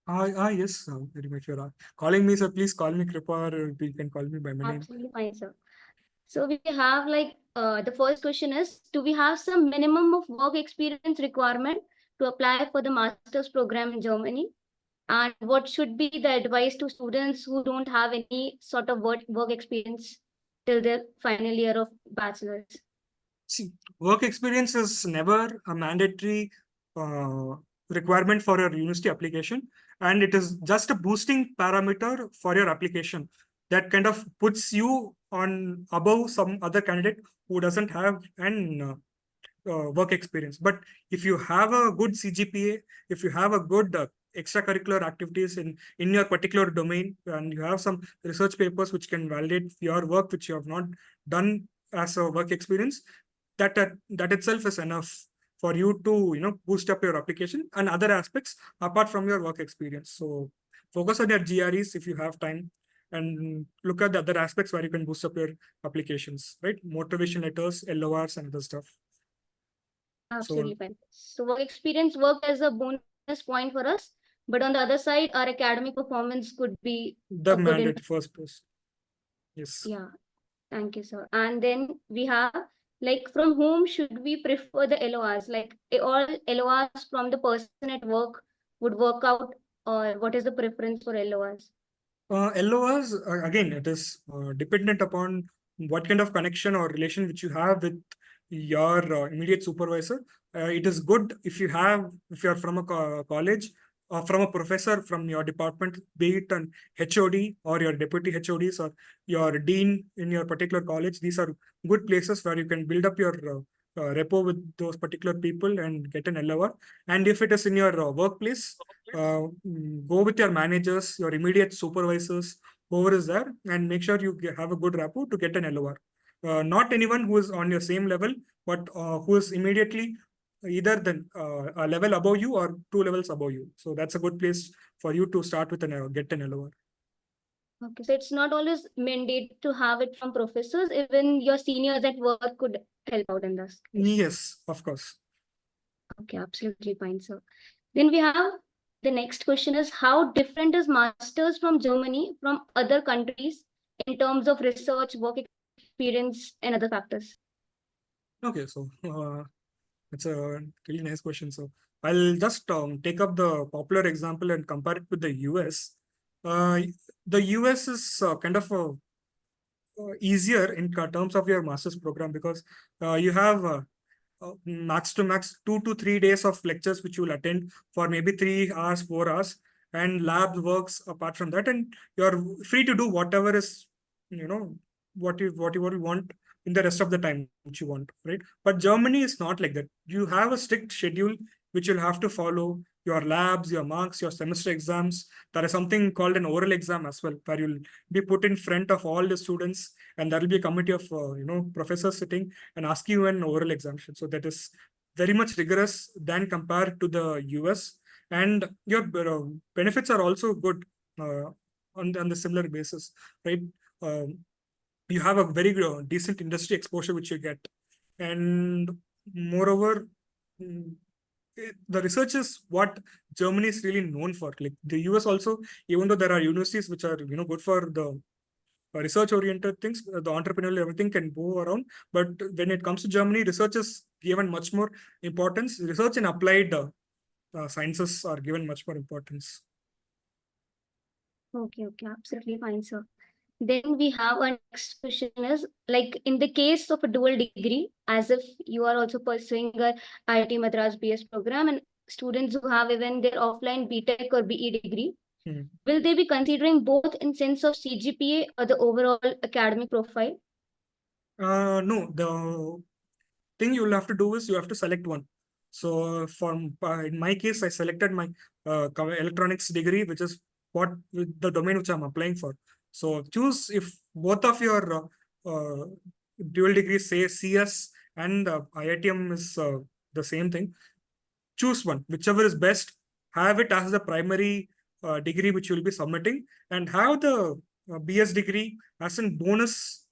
Yes, very much. You're calling me, sir. Please call me Kripa, or you can call me by my name. Absolutely fine, sir. So we have the first question is, do we have some minimum of work experience requirement to apply for the master's program in Germany? And what should be the advice to students who don't have any sort of work experience till their final year of bachelor's? See, work experience is never a mandatory requirement for your university application, and it is just a boosting parameter for your application that kind of puts you on above some other candidate who doesn't have an work experience. But if you have a good CGPA, if you have a good extracurricular activities in your particular domain, and you have some research papers which can validate your work which you have not done as a work experience, that itself is enough for you to boost up your application and other aspects apart from your work experience. So focus on your GREs if you have time, and look at the other aspects where you can boost up your applications, right? Motivation letters, LORs, and other stuff. Absolutely fine. So work experience work as a bonus point for us, but on the other side, our academic performance could be The a good mandate first post. Yes. Yeah, thank you, sir. And then we have like from whom should we prefer the LORs? Like all LORs from the person at work would work out, or what is the preference for LORs? LORs, again, it is dependent upon what kind of connection or relation which you have with your immediate supervisor. It is good if you're from a college or from a professor from your department, be it an HOD or your deputy HODs or your dean in your particular college. These are good places where you can build up your rapport with those particular people and get an LOR. And if it is in your workplace, go with your managers, your immediate supervisors, whoever is there, and make sure you have a good rapport to get an LOR. Not anyone who is on your same level, but who is immediately either a level above you or 2 levels above you. So that's a good place for you to start with and get an LOR. Okay, so it's not always mandate to have it from professors. Even your seniors at work could help out in this case. Yes, of course. Okay, absolutely fine, sir. Then we have the next question is how different is masters from Germany from other countries in terms of research, work experience, and other factors? Okay, so it's a really nice question. So I'll just take up the popular example and compare it with the US. The US is kind of easier in terms of your master's program because you have max to max 2 to 3 days of lectures which you will attend for maybe 3 hours, 4 hours, and lab works apart from that, and you're free to do whatever is what you want in the rest of the time which you want, right? But Germany is not like that. You have a strict schedule which you'll have to follow. Your labs, your marks, your semester exams. There is something called an oral exam as well, where you'll be put in front of all the students, and there will be a committee of professors sitting and ask you an oral examination. So that is very much rigorous than compared to the US, and your benefits are also good on the similar basis, right? You have a very decent industry exposure which you get, and moreover, the research is what Germany is really known for. Like the US also, even though there are universities which are good for the research oriented things, the entrepreneurial everything can go around, but when it comes to Germany, research is given much more importance. Research and applied sciences are given much more importance. Okay, absolutely fine, sir. Then we have our next question is like in the case of a dual degree, as if you are also pursuing a IIT Madras BS program and students who have even their offline BTech or BE degree, will they be considering both in sense of CGPA or the overall academic profile? No, the thing you will have to do is you have to select one. So in my case, I selected my electronics degree, which is the domain which I'm applying for. So choose if both of your dual degrees say CS and IITM is the same thing. Choose one, whichever is best. Have it as the primary degree which you will be submitting, and have the BS degree as a bonus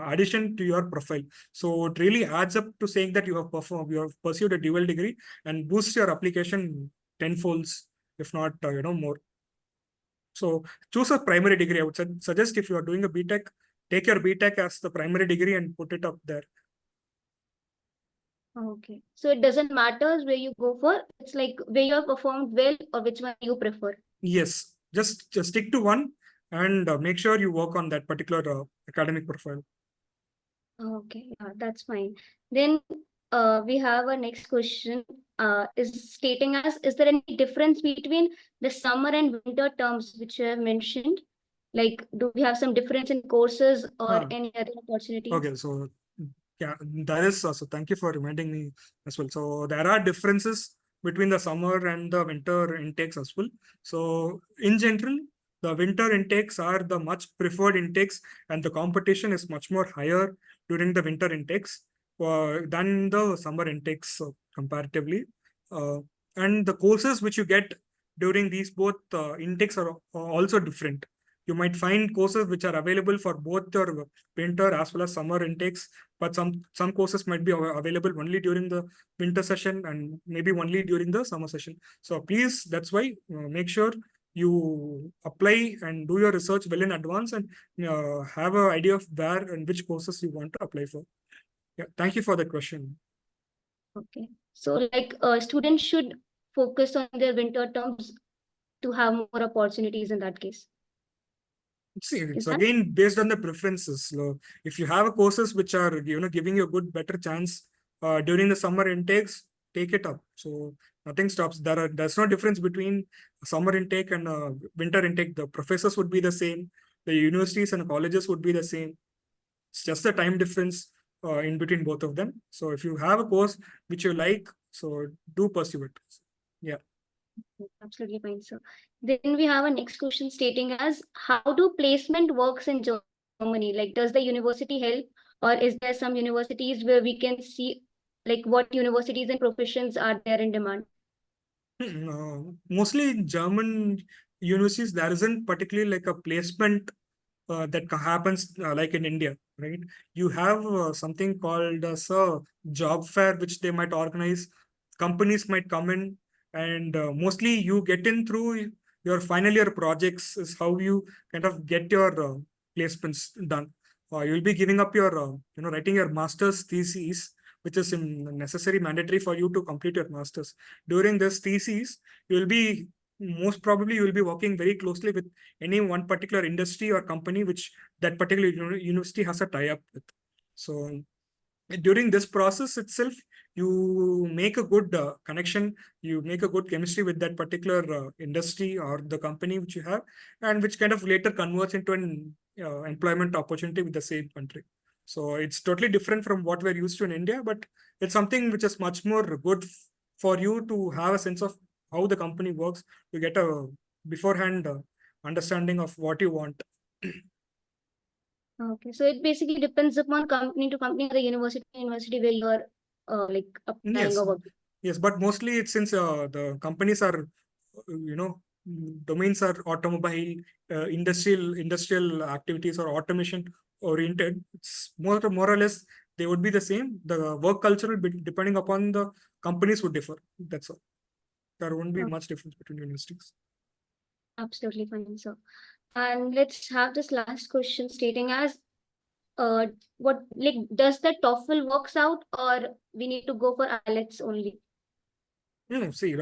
addition to your profile. So it really adds up to saying that you have pursued a dual degree and boosts your application tenfolds, if not more. So choose a primary degree. I would suggest if you are doing a BTech, take your BTech as the primary degree and put it up there. Okay, so it doesn't matter where you go for. It's like where you have performed well or which one you prefer. Yes, just stick to one and make sure you work on that particular academic profile. Okay, that's fine. Then we have a next question is stating as, is there any difference between the summer and winter terms which you have mentioned? Like, do we have some difference in courses or any other opportunities? Okay, so Yeah, that is also. Thank you for reminding me as well. So there are differences between the summer and the winter intakes as well. So in general, the winter intakes are the much preferred intakes, and the competition is much more higher during the winter intakes than the summer intakes comparatively. Uh, and the courses which you get during these both intakes are also different. You might find courses which are available for both your winter as well as summer intakes, but some courses might be available only during the winter session and maybe only during the summer session. So please, that's why make sure you apply and do your research well in advance and have an idea of where and which courses you want to apply for. Yeah, thank you for the question. Okay. So like students should focus on their winter terms to have more opportunities in that case. See, Is it's that? again based on the preferences. So if you have courses which are giving you a good better chance during the summer intakes, take it up. So nothing stops. There's no difference between summer intake and winter intake. The professors would be the same. The universities and colleges would be the same. It's just the time difference in between both of them. So if you have a course which you like, so do pursue it. Yeah. Absolutely fine, sir. Then we have a next question stating as, how do placement works in Germany? Like, does the university help, or is there some universities where we can see like what universities and professions are there in demand? Mostly in German universities, there isn't particularly like a placement that happens like in India, right? You have something called as a job fair, which they might organize. Companies might come in, and mostly you get in through your final year projects, is how you kind of get your placements done. You'll be giving up your, writing your master's thesis, which is necessary mandatory for you to complete your master's. During this thesis, you will be most probably you will be working very closely with any one particular industry or company which that particular university has a tie-up with. So during this process itself, you make a good connection, you make a good chemistry with that particular industry or the company which you have, and which kind of later converts into an employment opportunity with the same country. So it's totally different from what we're used to in India, but it's something which is much more good for you to have a sense of how the company works, to get a beforehand understanding of what you want. Okay, so it basically depends upon company to company, or the university to university where you're like applying Yes, or working. yes, but mostly it's since the companies are, domains are automobile, industrial activities or automation oriented. It's more or less they would be the same. The work culture will be depending upon the companies would differ. That's all. There won't be Okay, much difference between universities. absolutely fine, sir. And let's have this last question stating as, what like does the TOEFL works out, or we need to go for IELTS only? See,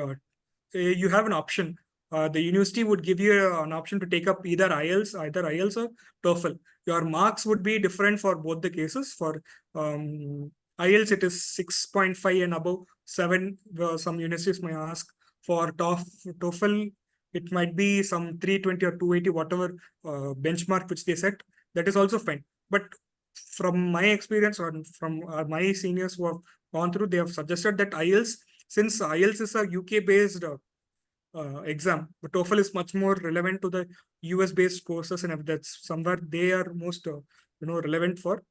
you have an option. The university would give you an option to take up either IELTS or TOEFL. Your marks would be different for both the cases. For IELTS, it is 6.5 and above 7. Some universities may ask. For TOEFL, it might be some 320 or 280, whatever benchmark which they set. That is also fine. But from my experience or from my seniors who have gone through, they have suggested that IELTS, since IELTS is a UK based exam, but TOEFL is much more relevant to the US based courses, and if that's somewhere they are most relevant for.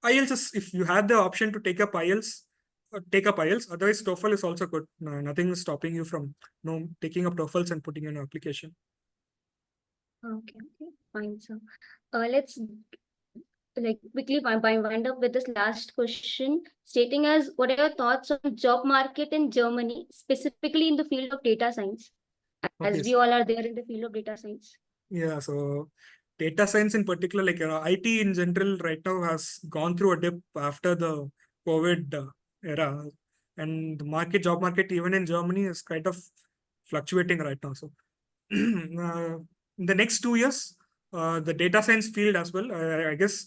IELTS is, if you have the option to take up IELTS, take up IELTS. Otherwise, TOEFL is also good. Nothing is stopping you from taking up TOEFLs and putting in an application. Okay, fine, sir. Let's like quickly wind up with this last question stating as, what are your thoughts on job market in Germany, specifically in the field of data science, as Okay. we all are there in the field of data science? Yeah, so data science in particular, like IT in general, right now has gone through a dip after the COVID era, and the job market, even in Germany, is kind of fluctuating right now. So, in the next 2 years, the data science field as well, I guess,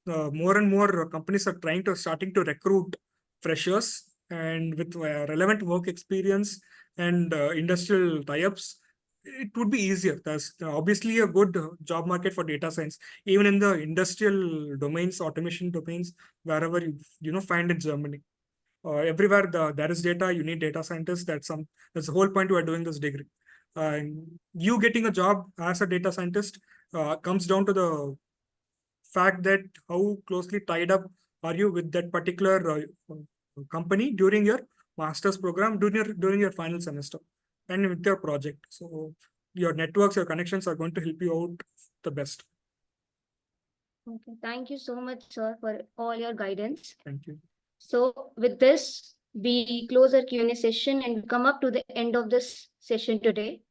more and more companies are starting to recruit freshers and with relevant work experience and industrial tie-ups. it would be easier. There's obviously a good job market for data science, even in the industrial domains, automation domains, wherever you find in Germany. Everywhere there is data, you need data scientists. That's the whole point we are doing this degree. And you getting a job as a data scientist comes down to the fact that how closely tied up are you with that particular company during your master's program, during your final semester, and with your project. So your networks, your connections are going to help you out the best. Okay, thank you so much, sir, for all your guidance. Thank you. So with this, we close our Q&A session and come up to the end of this session today.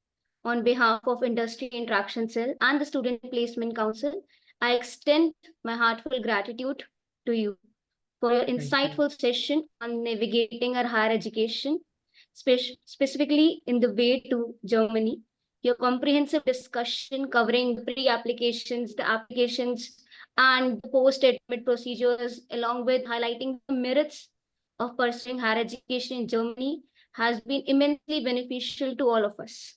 On behalf of Industry Interaction Cell and the Student Placement Council, I extend my heartfelt gratitude to you for your insightful session on navigating our higher education, specifically in the way to Germany. Your comprehensive discussion covering the pre-applications, the applications, and the post-admit procedures, along with highlighting the merits of pursuing higher education in Germany, has been immensely beneficial to all of us.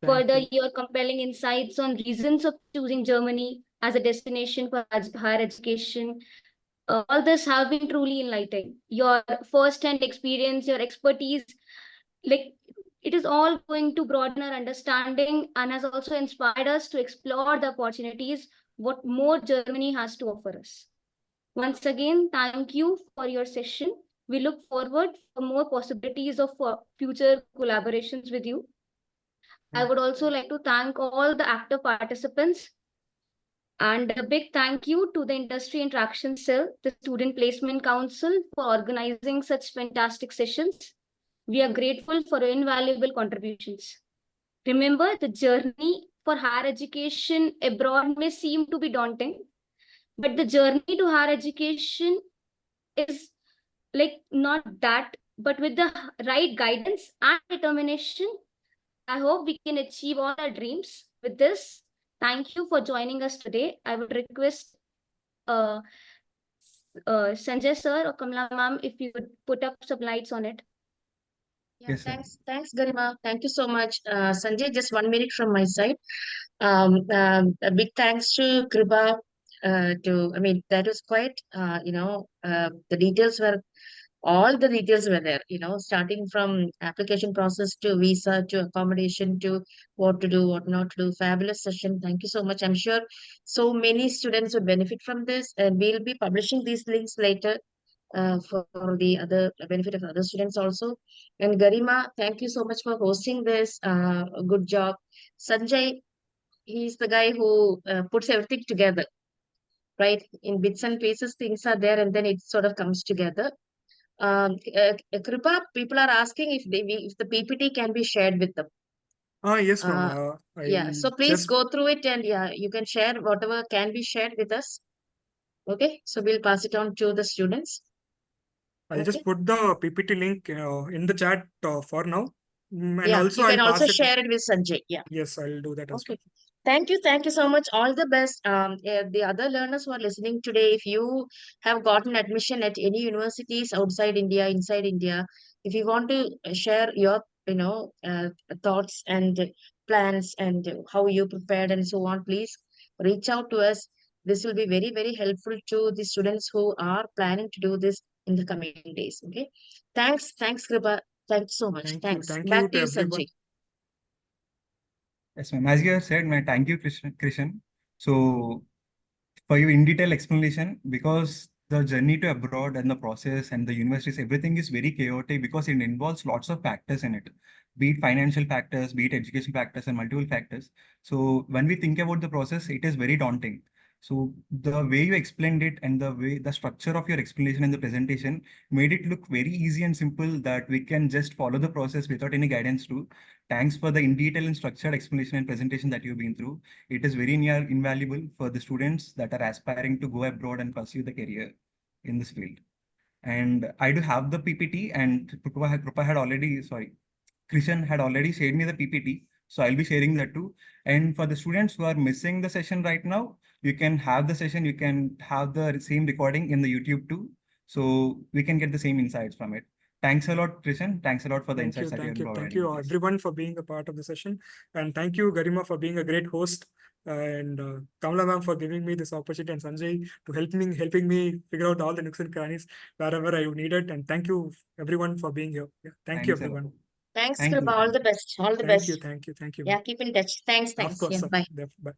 Further, your compelling insights on reasons of choosing Germany as a destination for higher education, all this have been truly enlightening. Your first-hand experience, your expertise, like it is all going to broaden our understanding and has also inspired us to explore the opportunities what more Germany has to offer us. Once again, thank you for your session. We look forward for more possibilities of future collaborations with you. I would also like to thank all the active participants, and a big thank you to the Industry Interaction Cell, the Student Placement Council, for organizing such fantastic sessions. We are grateful for your invaluable contributions. Remember, the journey for higher education abroad may seem to be daunting, but the journey to higher education is like not that, but with the right guidance and determination, I hope we can achieve all our dreams. With this, thank you for joining us today. I would request Sanjay sir or Kamala ma'am if you would put up some lights on it. Yeah, Yes, sir. thanks, Garima. Thank you so much. Sanjay, just 1 minute from my side. A big thanks to Kriba. That was quite, the details were, all the details were there, starting from application process to visa to accommodation to what to do, what not to do. Fabulous session. Thank you so much. I'm sure so many students would benefit from this, and we'll be publishing these links later for the other benefit of other students also. And Garima, thank you so much for hosting this. Good job. Sanjay, he's the guy who puts everything together, right? In bits and pieces, things are there, and then it sort of comes together. Kripa, people are asking if the PPT can be shared with them. Yes, ma'am. Yeah, so please go through it, and yeah, you can share whatever can be shared with us. Okay, so we'll pass it on to the students. I'll just put the PPT link in the chat for now. And Yeah, also you can I'll also pass it. share it with Sanjay. Yeah. Yes, I'll do that as well. Okay. Thank you so much. All the best. The other learners who are listening today, if you have gotten admission at any universities outside India, inside India, if you want to share your, thoughts and plans and how you prepared and so on, please reach out to us. This will be very, very helpful to the students who are planning to do this in the coming days. Okay. Thanks, Kripa. Thanks so much. Thanks. Thank you Back to to you, everyone. Sanjay. Yes, ma'am. As you have said, my thank you, Krishan. So, for your in detail explanation, because the journey to abroad and the process and the universities, everything is very chaotic because it involves lots of factors in it, be it financial factors, be it education factors, and multiple factors. So, when we think about the process, it is very daunting. So the way you explained it and the structure of your explanation and the presentation made it look very easy and simple that we can just follow the process without any guidance too. Thanks for the in detail and structured explanation and presentation that you've been through. It is very invaluable for the students that are aspiring to go abroad and pursue the career in this field. And I do have the PPT, and Krishan had already shared me the PPT. So I'll be sharing that too. And for the students who are missing the session right now, you can have the session, you can have the same recording in the YouTube too. So we can get the same insights from it. Thanks a lot, Krishan. Thanks a lot for the Thank you, insights that thank you're you, thank providing. you, everyone, for being a part of the session, and thank you, Garima, for being a great host, and Kamala ma'am for giving me this opportunity, and Sanjay to helping me figure out all the nooks and crannies wherever I needed, and thank you, everyone, for being here. Yeah, thank you, Thanks a lot. everyone. Thanks, Thank you. Kripa. All the best. All the Thank you, best. thank you, thank you. Yeah, keep in touch. Thanks. Of Thanks. course, Yeah, sir. bye. Bye.